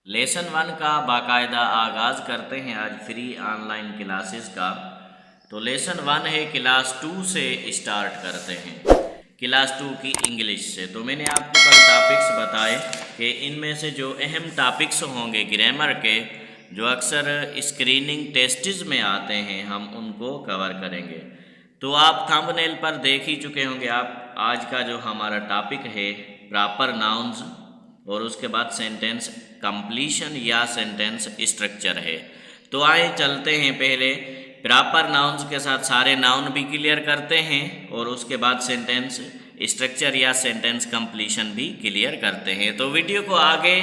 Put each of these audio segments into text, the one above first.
Lesson 1 का बाकायदा आगाज़ करते हैं आज फ्री ऑनलाइन क्लासेस का। तो लेसन 1 है, क्लास 2 से स्टार्ट करते हैं, क्लास 2 की इंग्लिश से। तो मैंने आपको कल टॉपिक्स बताए कि इनमें से जो अहम टॉपिक्स होंगे ग्रामर के, जो अक्सर स्क्रीनिंग टेस्ट्स में आते हैं, हम उनको कवर करेंगे। तो आप थंबनेल पर देख ही चुके होंगे आप आज का जो हमारा टॉपिक है प्रॉपर नाउन्स, और उसके बाद सेंटेंस कंप्लीशन या सेंटेंस स्ट्रक्चर है। तो आए चलते हैं, पहले प्रॉपर नाउन्स के साथ सारे नाउन भी क्लियर करते हैं और उसके बाद सेंटेंस स्ट्रक्चर या सेंटेंस कंप्लीशन भी क्लियर करते हैं। तो वीडियो को आगे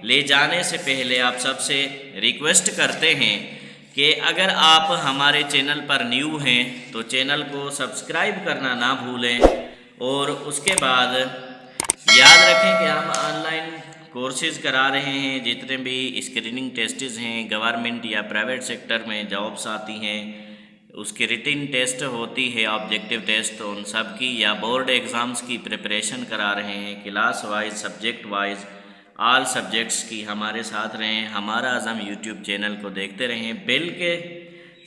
ले जाने से पहले आप सबसे रिक्वेस्ट करते हैं कि अगर आप हमारे चैनल पर न्यू हैं तो चैनल को सब्सक्राइब करना ना भूलें, और उसके बाद याद रखें कि हम ऑनलाइन कोर्सेज़ करा रहे हैं। जितने भी स्क्रीनिंग टेस्ट्स हैं, गवर्नमेंट या प्राइवेट सेक्टर में जॉब्स आती हैं, उसकी रिटन टेस्ट होती है, ऑब्जेक्टिव टेस्ट, तो उन सब की या बोर्ड एग्ज़ाम्स की प्रिपरेशन करा रहे हैं। Class wise, subject wise, all subjects की हमारे साथ रहें। हमारा आज़म यूट्यूब चैनल को देखते रहें, बेल के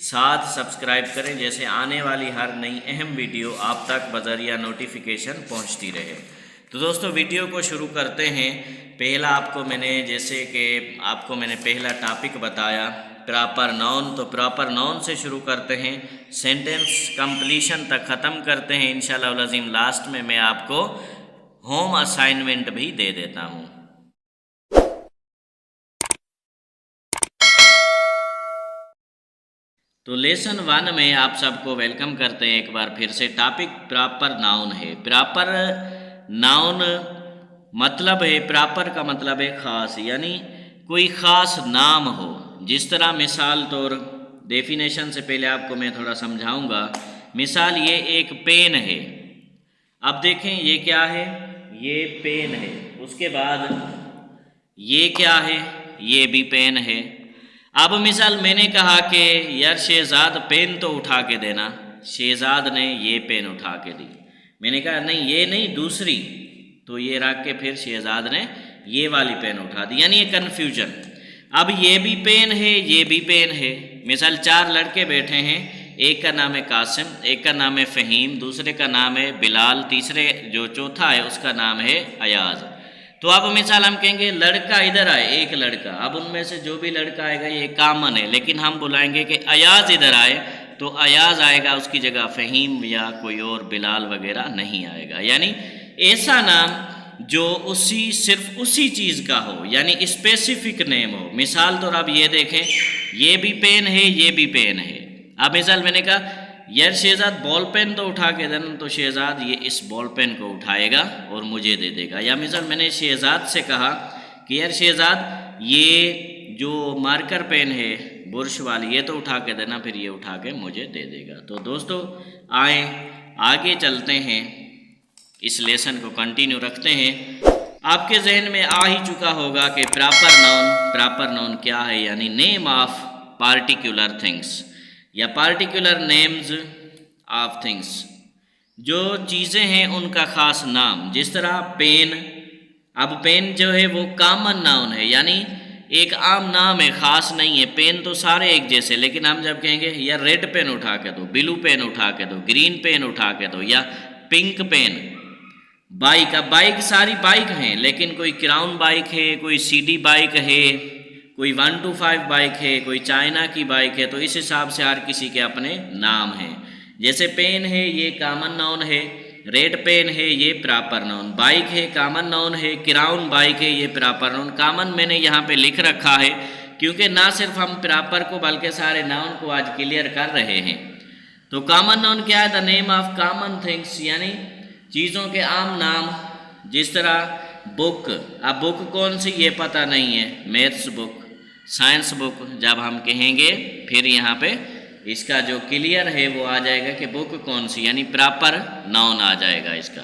साथ सब्सक्राइब करें, जैसे आने वाली हर नई अहम वीडियो आप तक बज़रिया नोटिफिकेशन पहुंचती रहे। तो दोस्तों वीडियो को शुरू करते हैं। पहला आपको मैंने पहला टॉपिक बताया प्रॉपर नाउन। तो प्रॉपर नाउन से शुरू करते हैं, सेंटेंस कंप्लीशन तक ख़त्म करते हैं इंशाल्लाह अज़ीम। लास्ट में मैं आपको होम असाइनमेंट भी दे देता हूँ। तो लेसन 1 में आप सबको वेलकम करते हैं एक बार फिर से। टॉपिक प्रॉपर नाउन है। प्रॉपर नाउन मतलब है, प्रॉपर का मतलब है ख़ास, यानी कोई ख़ास नाम हो। जिस तरह मिसाल तौर डेफिनेशन से पहले आपको मैं थोड़ा समझाऊंगा। मिसाल, ये एक पेन है। अब देखें ये क्या है, ये पेन है। उसके बाद ये क्या है, ये भी पेन है। अब मिसाल मैंने कहा कि यार शहजाद पेन तो उठा के देना, शहजाद ने ये पेन उठा के दी। मैंने कहा नहीं, ये नहीं, दूसरी। तो ये रख के फिर शहजाद ने ये वाली पेन उठा दी, यानी ये कन्फ्यूजन। अब ये भी पेन है, ये भी पेन है। मिसाल 4 लड़के बैठे हैं, एक का नाम है कासिम, एक का नाम है फ़हीम, दूसरे का नाम है बिलाल, तीसरे जो चौथा है उसका नाम है अयाज। तो अब मिसाल हम कहेंगे लड़का इधर आए, एक लड़का। अब उनमें से जो भी लड़का आएगा ये कॉमन है, लेकिन हम बुलाएंगे कि अयाज इधर आए, तो अयाज आएगा, उसकी जगह फ़हीम या कोई और बिलाल वगैरह नहीं आएगा। यानी ऐसा नाम जो सिर्फ उसी चीज़ का हो, यानी स्पेसिफिक नेम हो। मिसाल तो अब ये देखें, ये भी पेन है, ये भी पेन है। अब मिसाल मैंने कहा यार शहजाद बॉल पेन तो उठा के देना, तो शहजाद ये इस बॉल पेन को उठाएगा और मुझे दे देगा। या मिसाल मैंने शहजाद से कहा कि यार शहजाद ये जो मार्कर पेन है बुरश वाली, ये तो उठा के देना, फिर ये उठा के मुझे दे देगा। तो दोस्तों आए आगे चलते हैं, इस लेसन को कंटिन्यू रखते हैं। आपके जहन में आ ही चुका होगा कि प्रॉपर नाउन क्या है, यानी नेम ऑफ पार्टिकुलर थिंग्स या पार्टिकुलर नेम्स ऑफ थिंग्स, जो चीज़ें हैं उनका ख़ास नाम। जिस तरह पेन, अब पेन जो है वो कॉमन नाउन है, यानी एक आम नाम है, ख़ास नहीं है। पेन तो सारे एक जैसे, लेकिन हम जब कहेंगे यार रेड पेन उठा के दो, ब्लू पेन उठा के दो, ग्रीन पेन उठा के दो, या पिंक पेन। बाइक, अब बाइक सारी बाइक हैं, लेकिन कोई क्राउन बाइक है, कोई सीडी बाइक है, कोई 125 बाइक है, कोई चाइना की बाइक है। तो इस हिसाब से हर किसी के अपने नाम हैं। जैसे पेन है ये कॉमन नाउन है, रेड पेन है ये प्रॉपर नाउन, बाइक है कॉमन नाउन है, क्राउन बाइक है ये प्रॉपर नाउन। कॉमन मैंने यहाँ पे लिख रखा है क्योंकि ना सिर्फ हम प्रॉपर को बल्कि सारे नाउन को आज क्लियर कर रहे हैं। तो कॉमन नाउन क्या है, the name of common things, यानी चीज़ों के आम नाम। जिस तरह बुक, अब बुक कौन सी ये पता नहीं है, मैथ्स बुक, साइंस बुक। जब हम कहेंगे फिर यहाँ पे इसका जो क्लियर है वो आ जाएगा कि बुक कौन सी, यानी प्रॉपर नाउन आ जाएगा इसका।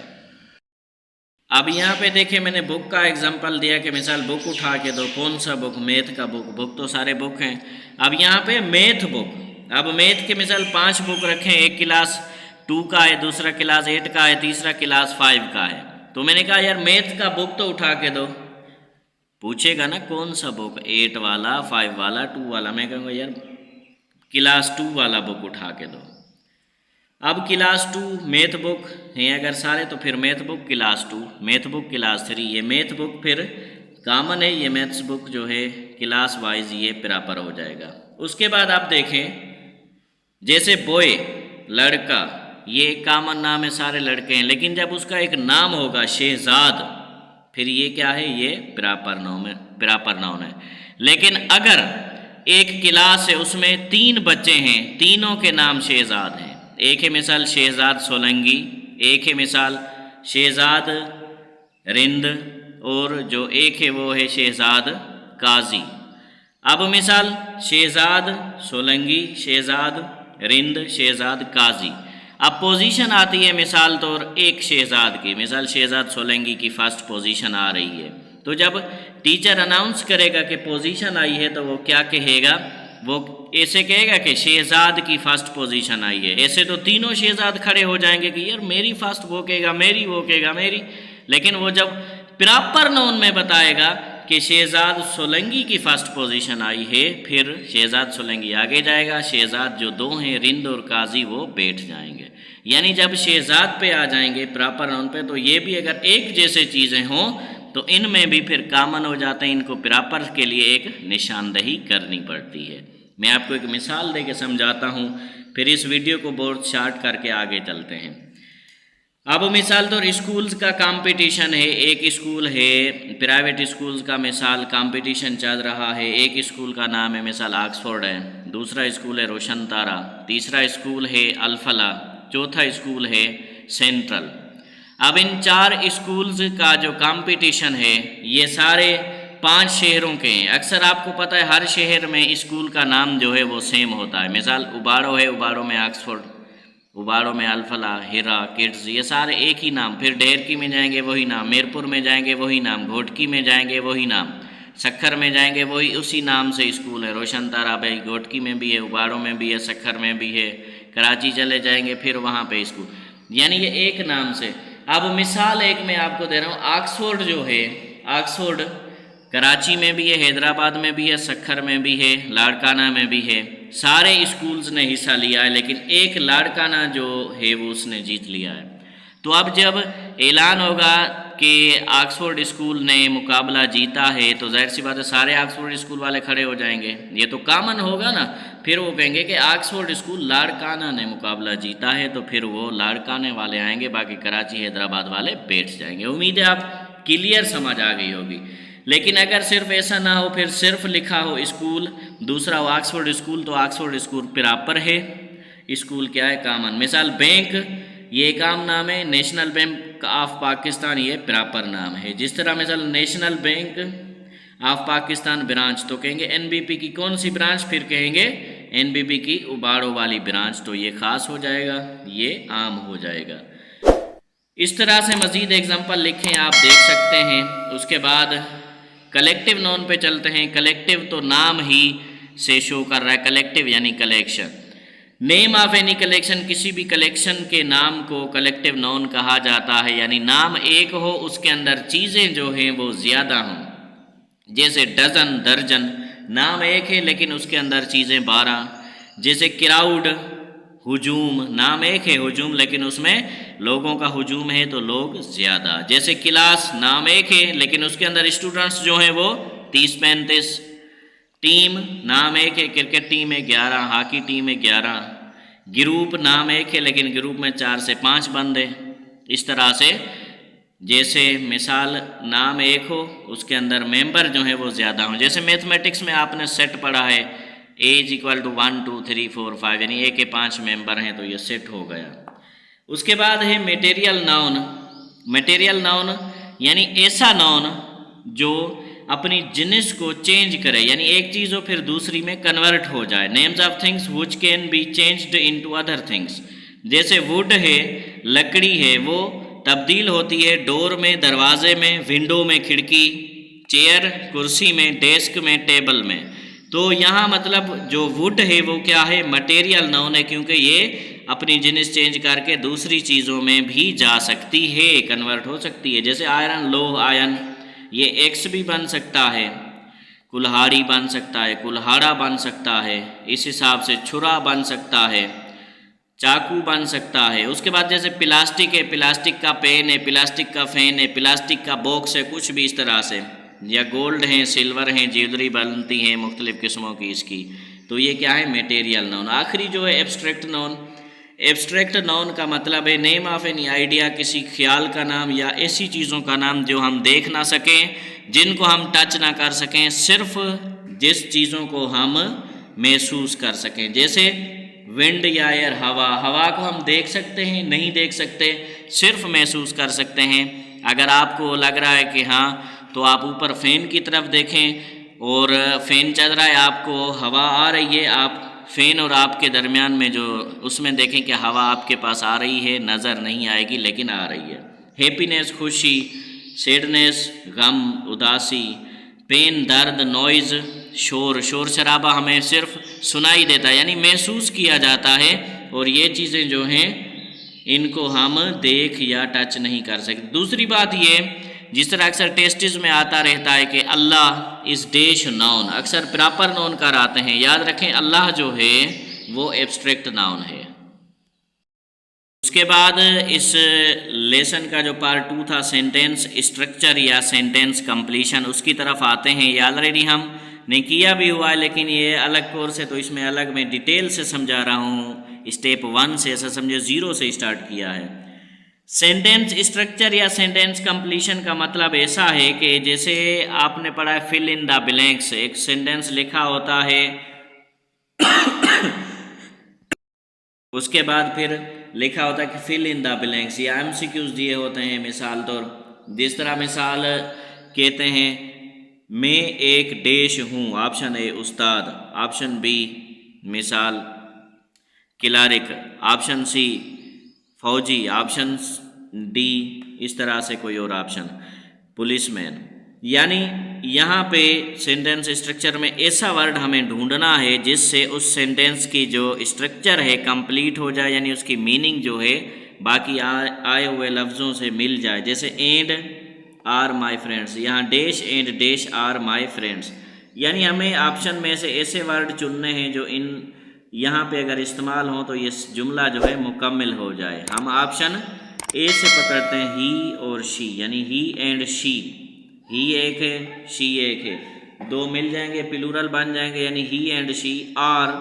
अब यहाँ पे देखिए मैंने बुक का एग्जांपल दिया कि मिसाल बुक उठा के दो, कौन सा बुक, मैथ का बुक। बुक तो सारे बुक हैं। अब यहाँ पे मैथ बुक, अब मैथ के मिसाल 5 बुक रखें, एक क्लास 2 का है, दूसरा क्लास 8 का है, तीसरा क्लास 5 का है। तो मैंने कहा यार मैथ का बुक तो उठा के दो, पूछेगा ना कौन सा बुक, 8 वाला, 5 वाला, 2 वाला, मैं कहूँगा यार क्लास 2 वाला बुक उठा के दो। अब क्लास 2 मैथ बुक हैं अगर सारे, तो फिर math book class 2, math book class 3, ये मैथ बुक फिर कॉमन है, ये मैथ्स बुक जो है क्लास वाइज ये प्रॉपर हो जाएगा। उसके बाद आप देखें जैसे बॉय लड़का, ये कॉमन नाम है, सारे लड़के हैं, लेकिन जब उसका एक नाम होगा शहजाद, फिर ये क्या है, ये प्रॉपर नाउन है। लेकिन अगर एक क्लास है उसमें 3 बच्चे हैं, तीनों के नाम शहजाद हैं, एक है मिसाल शहजाद सोलंकी, एक है मिसाल शहजाद रिंद, और जो एक है वो है शहजाद काजी। अब मिसाल शहजाद सोलंकी, शहजाद रिंद, शहजाद काजी। अब पोजीशन आती है मिसाल तौर एक शहजाद की, मिसाल शहजाद सोलंकी की फर्स्ट पोजीशन आ रही है, तो जब टीचर अनाउंस करेगा कि पोजीशन आई है तो वो क्या कहेगा, वो ऐसे कहेगा कि शहजाद की फर्स्ट पोजीशन आई है। ऐसे तो तीनों शहजाद खड़े हो जाएंगे कि यार मेरी फर्स्ट, वो कहेगा मेरी, वो कहेगा मेरी। लेकिन वो जब प्रॉपर नाउन में बताएगा कि शहजाद सोलंकी की फर्स्ट पोजीशन आई है, फिर शहजाद सोलंकी आगे जाएगा, शहजाद जो 2 हैं रिंद और काजी वो बैठ जाएंगे। यानी जब शहजाद पे आ जाएंगे प्रॉपर नाउन पे, तो ये भी अगर एक जैसे चीज़ें हों तो इनमें भी फिर कॉमन हो जाते हैं, इनको प्रॉपर के लिए एक निशानदही करनी पड़ती है। मैं आपको एक मिसाल दे के समझाता हूँ, फिर इस वीडियो को बहुत शार्ट करके आगे चलते हैं। अब मिसाल तो स्कूल्स का कंपटीशन है, एक स्कूल है प्राइवेट स्कूल्स का मिसाल कंपटीशन चल रहा है। एक स्कूल का नाम है मिसाल ऑक्सफोर्ड है, दूसरा स्कूल है रोशन तारा, तीसरा स्कूल है अल-फलाह, चौथा स्कूल है सेंट्रल। अब इन 4 स्कूल्स का जो कंपटीशन है ये सारे 5 शहरों के हैं। अक्सर आपको पता है हर शहर में स्कूल का नाम जो है वो सेम होता है। मिसाल उबाड़ो है, उबाड़ो में ऑक्सफोर्ड, उबाड़ो में अल-फलाह, हिरा, किड्स, ये सारे एक ही नाम। फिर डेरकी में जाएंगे वही नाम, मीरपुर में जाएंगे वही नाम, घोटकी में जाएंगे वही नाम, सक्खर में जाएंगे वही उसी नाम से स्कूल है। रोशन तारा भाई घोटकी में भी है, उबाड़ो में भी है, सक्खर में भी है, कराची चले जाएंगे फिर वहाँ पे स्कूल, यानी ये एक नाम से। अब मिसाल एक मैं आपको दे रहा हूँ, ऑक्सफोर्ड जो है, ऑक्सफोर्ड कराची में भी है, हैदराबाद में भी है, सक्खर में भी है, लाड़काना में भी है। सारे स्कूल्स ने हिस्सा लिया है, लेकिन एक लाड़काना जो है वो उसने जीत लिया है। तो अब जब ऐलान होगा कि ऑक्सफोर्ड स्कूल ने मुकाबला जीता है, तो जाहिर सी बात है सारे ऑक्सफोर्ड स्कूल वाले खड़े हो जाएंगे, ये तो कॉमन होगा ना। फिर वो कहेंगे कि ऑक्सफोर्ड स्कूल लाड़काना ने मुकाबला जीता है, तो फिर वो लाड़काने वाले आएंगे, बाकी कराची हैदराबाद वाले बैठ जाएंगे। उम्मीद है आप क्लियर समझ आ गई होगी। लेकिन अगर सिर्फ ऐसा ना हो, फिर सिर्फ लिखा हो स्कूल, दूसरा हो ऑक्सफोर्ड स्कूल, तो ऑक्सफोर्ड स्कूल प्रॉपर है, स्कूल क्या है कॉमन। मिसाल बैंक ये एक आम नाम है, नेशनल बैंक ऑफ पाकिस्तान ये प्रॉपर नाम है। जिस तरह मिसाल national bank of Pakistan branch, तो कहेंगे एनबीपी की कौन सी ब्रांच, फिर कहेंगे एनबीपी की उबाड़ो वाली ब्रांच, तो ये खास हो जाएगा, ये आम हो जाएगा। इस तरह से मज़ीद एग्जाम्पल लिखें आप देख सकते हैं। उसके बाद कलेक्टिव नाउन पे चलते हैं। कलेक्टिव तो नाम ही से शो कर रहा है, कलेक्टिव यानी collection. Name of any collection, किसी भी कलेक्शन के नाम को कलेक्टिव नाउन कहा जाता है, यानी नाम एक हो, उसके अंदर चीज़ें जो हैं वो ज़्यादा हों। जैसे डजन, दर्जन, नाम एक है लेकिन उसके अंदर चीज़ें 12। जैसे क्राउड, हुजूम, नाम एक है हुजूम, लेकिन उसमें लोगों का हुजूम है तो लोग ज़्यादा। जैसे क्लास, नाम एक है लेकिन उसके अंदर स्टूडेंट्स जो हैं वो 30-35। टीम, नाम एक है, क्रिकेट टीम है 11, हॉकी टीम है 11। ग्रुप, नाम एक है लेकिन ग्रुप में 4 से 5 बंदे। इस तरह से जैसे मिसाल नाम एक हो, उसके अंदर मेंबर जो हैं वो ज़्यादा हों। जैसे मैथमेटिक्स में आपने सेट पढ़ा है, एज इक्वल टू 1 2 3 4 5, यानी ए के 5 मेंबर हैं, तो ये सेट हो गया। उसके बाद है मटेरियल नाउन। मटेरियल नाउन यानी ऐसा नाउन जो अपनी जिनिस को चेंज करे, यानी एक चीज़ हो फिर दूसरी में कन्वर्ट हो जाए। Names of things which can be changed into other things. जैसे वुड है, लकड़ी है, वो तब्दील होती है डोर में, दरवाजे में, विंडो में, खिड़की, चेयर, कुर्सी में, डेस्क में, टेबल में। तो यहाँ मतलब जो वुड है वो क्या है, मटेरियल नाउन है, क्योंकि ये अपनी जिनिस चेंज करके दूसरी चीज़ों में भी जा सकती है, कन्वर्ट हो सकती है। जैसे आयरन, लोह, आयन, ये एक्स भी बन सकता है, कुल्हाड़ी बन सकता है, कुल्हाड़ा बन सकता है, इस हिसाब से छुरा बन सकता है, चाकू बन सकता है। उसके बाद जैसे प्लास्टिक है, प्लास्टिक का पेन है, प्लास्टिक का फैन है, प्लास्टिक का बॉक्स है, कुछ भी इस तरह से, या गोल्ड है, सिल्वर है, ज्वेलरी बनती है मुख्तलिफ़ किस्मों की इसकी। तो ये क्या है, मटेरियल नाउन। आखिरी जो है एब्स्ट्रैक्ट नाउन। एब्स्ट्रैक्ट नाउन का मतलब है नेम ऑफ एनी आइडिया, किसी ख्याल का नाम या ऐसी चीज़ों का नाम जो हम देख ना सकें, जिनको हम टच ना कर सकें, सिर्फ जिस चीज़ों को हम महसूस कर सकें। जैसे विंड या एयर, हवा। हवा को हम देख सकते हैं, नहीं देख सकते, सिर्फ महसूस कर सकते हैं। अगर आपको लग रहा है कि हाँ, तो आप ऊपर फ़ैन की तरफ देखें और फ़ैन चल रहा है, आपको हवा आ रही है, आप फ़ैन और आपके दरमियान में जो उसमें देखें कि हवा आपके पास आ रही है, नज़र नहीं आएगी लेकिन आ रही है। हैप्पीनेस खुशी, सैडनेस गम उदासी, पेन दर्द, नॉइज़ शोर। शोर शराबा हमें सिर्फ सुनाई देता है यानी महसूस किया जाता है, और ये चीज़ें जो हैं इनको हम देख या टच नहीं कर सकते। दूसरी बात ये, जिस तरह अक्सर टेस्टिस में आता रहता है कि अल्लाह इज़ डैश नाउन, अक्सर प्रॉपर नाउन कर आते हैं। याद रखें अल्लाह जो है वो एब्स्ट्रैक्ट नाउन है। उसके बाद इस लेसन का जो पार्ट 2 था, सेंटेंस स्ट्रक्चर या सेंटेंस कंप्लीशन, उसकी तरफ आते हैं। ये ऑलरेडी हमने किया भी हुआ है, लेकिन ये अलग कोर्स है तो इसमें अलग मैं डिटेल से समझा रहा हूँ। स्टेप 1 से, ऐसा समझे 0 से स्टार्ट किया है। सेंटेंस स्ट्रक्चर या सेंटेंस कंप्लीशन का मतलब ऐसा है कि जैसे आपने पढ़ा है फिल इन द ब्लैंक्स, एक सेंटेंस लिखा होता है उसके बाद फिर लिखा होता है कि फिल इन द ब्लैंक्स, या एमसीक्यूज दिए होते हैं मिसाल तौर। जिस तरह मिसाल कहते हैं मैं एक डैश हूँ, option A Ustad, option B मिसाल क्लार्क, ऑप्शन सी फौजी, ऑप्शन डी इस तरह से कोई और ऑप्शन पुलिसमैन। यानी यहाँ पे सेंटेंस स्ट्रक्चर में ऐसा वर्ड हमें ढूंढना है जिससे उस सेंटेंस की जो स्ट्रक्चर है कंप्लीट हो जाए, यानी उसकी मीनिंग जो है बाकी आए हुए लफ्ज़ों से मिल जाए। जैसे एंड आर माई फ्रेंड्स, यहाँ dash and dash are my friends, यानी हमें ऑप्शन में से ऐसे वर्ड चुनने हैं जो इन यहाँ पे अगर इस्तेमाल हो तो ये जुमला जो है मुकम्मल हो जाए। हम ऑप्शन ए से पकड़ते हैं ही और शी, यानी ही एंड शी, ही एक है शी एक है, दो मिल जाएंगे प्लूरल बन जाएंगे, यानी he and she are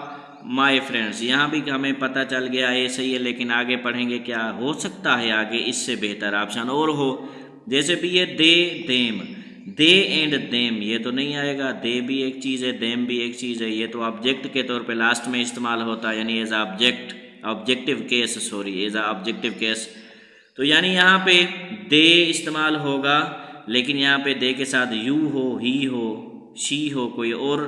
my friends. यहाँ भी हमें पता चल गया ये सही है, लेकिन आगे पढ़ेंगे क्या हो सकता है आगे इससे बेहतर ऑप्शन और हो। जैसे भी ये they them, they and them, ये तो नहीं आएगा, दे भी एक चीज़ है, देम भी एक चीज़ है, ये तो ऑब्जेक्ट के तौर पे लास्ट में इस्तेमाल होता है, यानी as object, objective case, sorry as objective case. तो यानी यहाँ पे दे इस्तेमाल होगा, लेकिन यहाँ पे दे के साथ यू हो, ही हो, शी हो, कोई और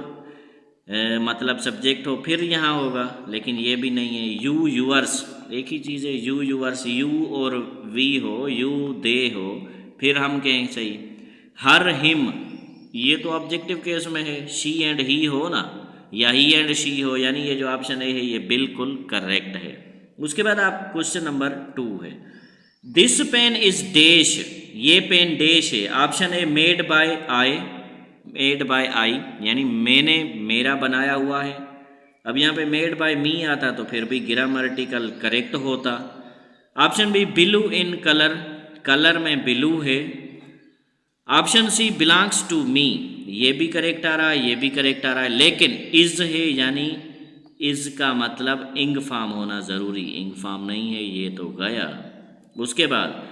मतलब सब्जेक्ट हो फिर यहाँ होगा, लेकिन ये भी नहीं है। यू यूअर्स एक ही चीज़ है, यू यूअर्स, यू और वी हो, यू दे हो, फिर हम कहें सही। हर हिम, ये तो ऑब्जेक्टिव केस में है, शी एंड ही हो ना, या ही एंड शी हो, यानी ये जो ऑप्शन है ये बिल्कुल करेक्ट है। उसके बाद आप क्वेश्चन नंबर 2 है, दिस पेन इज डैश, ये पेन डैश है, option A made by I, made by I यानी मैंने, मेरा बनाया हुआ है। अब यहाँ पे मेड बाय मी आता तो फिर भी ग्रामटिकल करेक्ट होता। Option B blue in colour, colour में ब्लू है। Option C belongs to me, ये भी करेक्ट आ रहा है, ये भी करेक्ट आ रहा है, लेकिन इज है, यानी इज का मतलब इंग फॉर्म होना ज़रूरी, इंग फॉर्म नहीं है ये तो गया। उसके बाद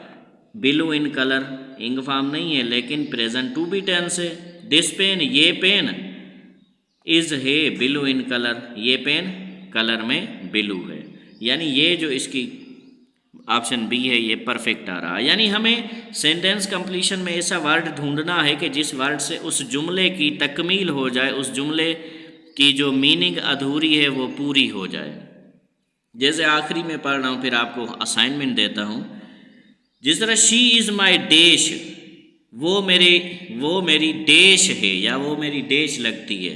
ब्लू इन कलर, इंग फॉर्म नहीं है लेकिन प्रेजेंट टू बी टेंस है। दिस पेन, ये पेन, इज है ब्लू इन कलर, ये पेन कलर में ब्लू है, यानी ये जो इसकी ऑप्शन बी है ये परफेक्ट आ रहा है। यानी हमें सेंटेंस कंप्लीशन में ऐसा वर्ड ढूंढना है कि जिस वर्ड से उस जुमले की तकमील हो जाए, उस जुमले की जो मीनिंग अधूरी है वो पूरी हो जाए। जैसे आखिरी में पढ़ रहा हूँ, फिर आपको असाइनमेंट देता हूँ। जिस तरह शी इज़ माई डैश, वो मेरी डैश है या वो मेरी डैश लगती है।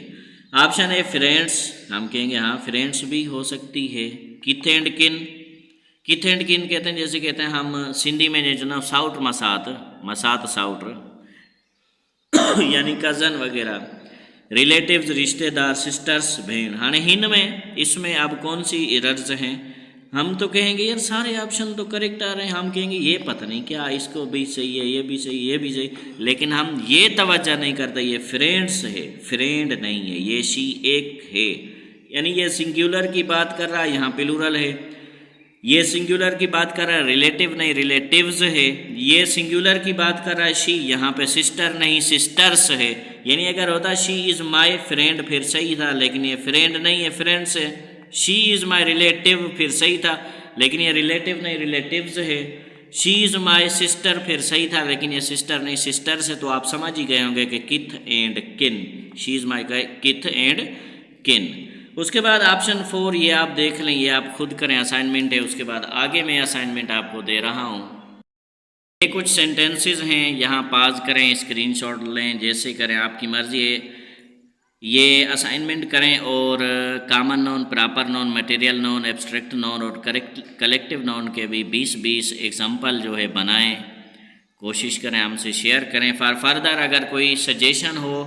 ऑप्शन है फ्रेंड्स, हम कहेंगे हाँ फ्रेंड्स भी हो सकती है। किथ एंड किन, किथ एंड किन कहते हैं, जैसे कहते हैं हम सिंधी में जो ना साउट मसात, मसात साउट, यानी कज़न वगैरह, रिलेटिव्स रिश्तेदार, सिस्टर्स भेड़। हाँ हिन में इसमें अब कौन सी एरर्स हैं? हम तो कहेंगे यार सारे ऑप्शन तो करेक्ट आ रहे हैं, हम कहेंगे ये पता नहीं क्या, इसको भी सही है, ये भी सही, ये भी सही, लेकिन हम ये तवज्जो नहीं करते ये फ्रेंड्स है, फ्रेंड नहीं है, ये शी एक है, यानी ये सिंगुलर की बात कर रहा है, यहाँ प्लूरल है। ये सिंगुलर की बात कर रहा है, रिलेटिव नहीं रिलेटिव्स है। ये सिंगुलर की बात कर रहा है शी, यहाँ पे सिस्टर नहीं सिस्टर्स है। यानी अगर होता शी इज़ माई फ्रेंड फिर सही था, लेकिन ये फ्रेंड नहीं है फ्रेंड्स है। शी इज़ माई रिलेटिव फिर सही था, लेकिन ये रिलेटिव नहीं रिलेटिव्स है। शी इज़ माई सिस्टर फिर सही था, लेकिन ये सिस्टर नहीं सिस्टर्स है। तो आप समझ ही गए होंगे कि किथ एंड किन, शी इज़ माई किथ एंड किन। उसके बाद ऑप्शन 4 ये आप देख लें, ये आप खुद करें, असाइनमेंट है। उसके बाद आगे मैं असाइनमेंट आपको दे रहा हूँ। ये कुछ सेंटेंसेस हैं, यहाँ पास करें, स्क्रीनशॉट लें, जैसे करें आपकी मर्ज़ी है। ये असाइनमेंट करें और common noun, proper noun, material noun, abstract noun और कलेक्टिव नाउन के भी 20-20 एग्जाम्पल जो है बनाएं। कोशिश करें, हमसे शेयर करें। फॉर फर्दर अगर कोई सजेशन हो,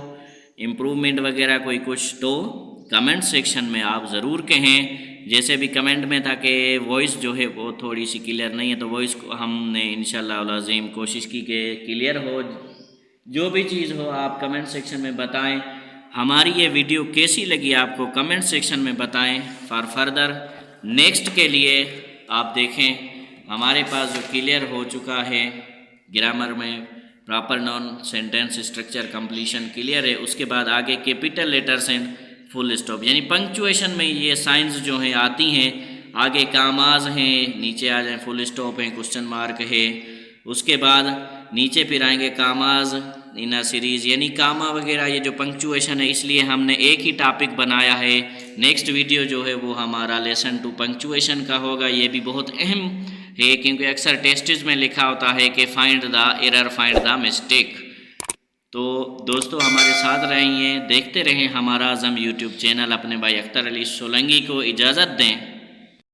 इम्प्रूवमेंट वगैरह कोई कुछ, तो कमेंट सेक्शन में आप ज़रूर कहें। जैसे भी कमेंट में था कि वॉइस जो है वो थोड़ी सी क्लियर नहीं है, तो वॉइस को हमने इंशाल्लाह अज़ीम कोशिश की कि क्लियर हो। जो भी चीज़ हो आप कमेंट सेक्शन में बताएं। हमारी ये वीडियो कैसी लगी आपको कमेंट सेक्शन में बताएं। फॉर फर्दर नेक्स्ट के लिए आप देखें, हमारे पास जो क्लियर हो चुका है ग्रामर में, proper noun, sentence structure, completion clear है। उसके बाद आगे capital letters and full stop, यानी पंक्चुएशन में ये साइंस जो हैं आती हैं। आगे कामाज हैं, नीचे आ जाए फुल स्टॉप है, क्वेश्चन मार्क है। उसके बाद नीचे फिर आएंगे कामाज इन अ सीरीज़, यानी कामा वगैरह, ये जो पंक्चुएशन है। इसलिए हमने एक ही टॉपिक बनाया है। नेक्स्ट वीडियो जो है वो हमारा लेसन 2 पंक्चुएशन का होगा। ये भी बहुत अहम है, क्योंकि अक्सर टेस्ट्स में लिखा होता है कि find the error, find the mistake. तो दोस्तों हमारे साथ रहिए, देखते रहें हमारा आज़म यूट्यूब चैनल। अपने भाई अख्तर अली सोलंकी को इजाज़त दें।